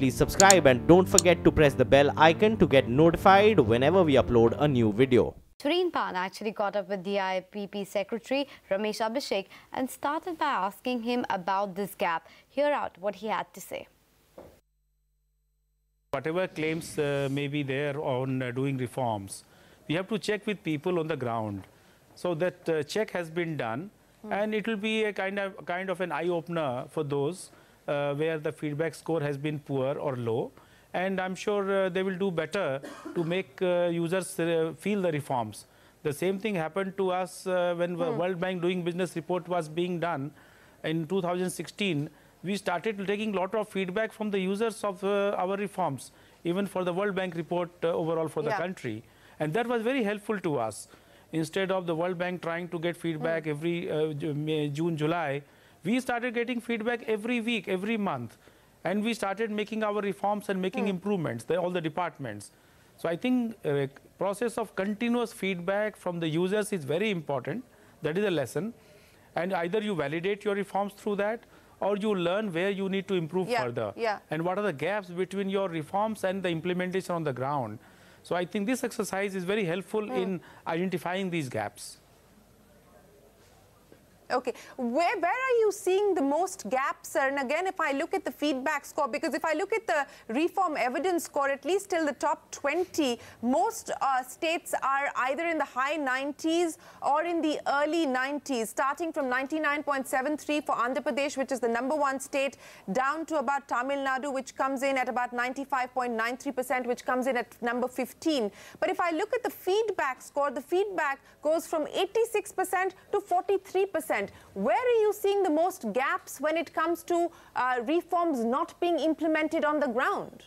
please subscribe and don't forget to press the bell icon to get notified whenever we upload a new video. Tareen Pan actually caught up with DIPP Secretary Ramesh Abhishek and started by asking him about this gap. Hear out what he had to say. Whatever claims may be there on doing reforms, we have to check with people on the ground. So that check has been done, and it will be a kind of an eye-opener for those where the feedback score has been poor or low. And I'm sure they will do better to make users feel the reforms. The same thing happened to us when the World Bank Doing Business report was being done in 2016. We started taking a lot of feedback from the users of our reforms, even for the World Bank report overall for the country. And that was very helpful to us. Instead of the World Bank trying to get feedback every June, July, we started getting feedback every week, every month. And we started making our reforms and making improvements, all the departments. So I think process of continuous feedback from the users is very important. That is a lesson. And either you validate your reforms through that, or you learn where you need to improve further. And what are the gaps between your reforms and the implementation on the ground. So I think this exercise is very helpful in identifying these gaps. Okay, where are you seeing the most gaps, sir? And again, if I look at the feedback score, because if I look at the reform evidence score, at least till the top 20, most states are either in the high 90s or in the early 90s, starting from 99.73 for Andhra Pradesh, which is the #1 state, down to about Tamil Nadu, which comes in at about 95.93%, which comes in at number 15. But if I look at the feedback score, the feedback goes from 86% to 43%. Where are you seeing the most gaps when it comes to reforms not being implemented on the ground?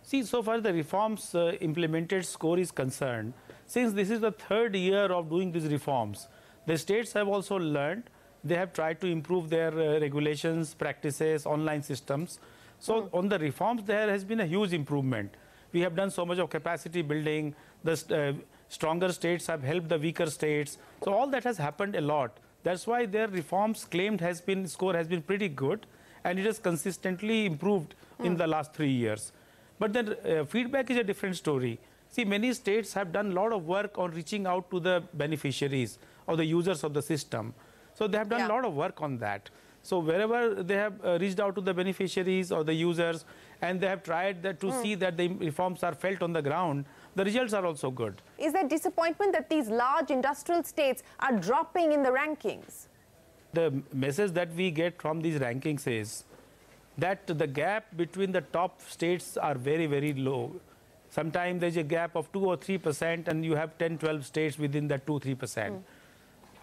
See, so far the reforms implemented score is concerned, since this is the third year of doing these reforms, the states have also learned. They have tried to improve their regulations, practices, online systems. So on the reforms, there has been a huge improvement. We have done so much of capacity building. The stronger states have helped the weaker states. So all that has happened a lot. That's why their reforms claimed score has been pretty good, and it has consistently improved in the last 3 years. But then feedback is a different story. See, many states have done a lot of work on reaching out to the beneficiaries or the users of the system. So they have done a lot of work on that. So wherever they have reached out to the beneficiaries or the users, and they have tried to see that the reforms are felt on the ground, the results are also good. Is there disappointment that these large industrial states are dropping in the rankings? The message that we get from these rankings is that the gap between the top states are very, very low. Sometimes there's a gap of 2 or 3%, and you have 10, 12 states within that 2, 3%.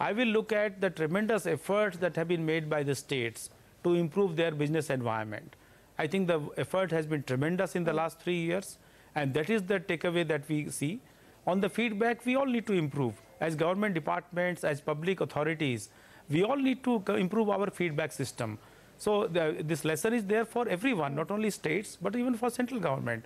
I will look at the tremendous efforts that have been made by the states to improve their business environment. I think the effort has been tremendous in the last 3 years, and that is the takeaway that we see. On the feedback, we all need to improve. As government departments, as public authorities, we all need to improve our feedback system. So this lesson is there for everyone, not only states, but even for central government.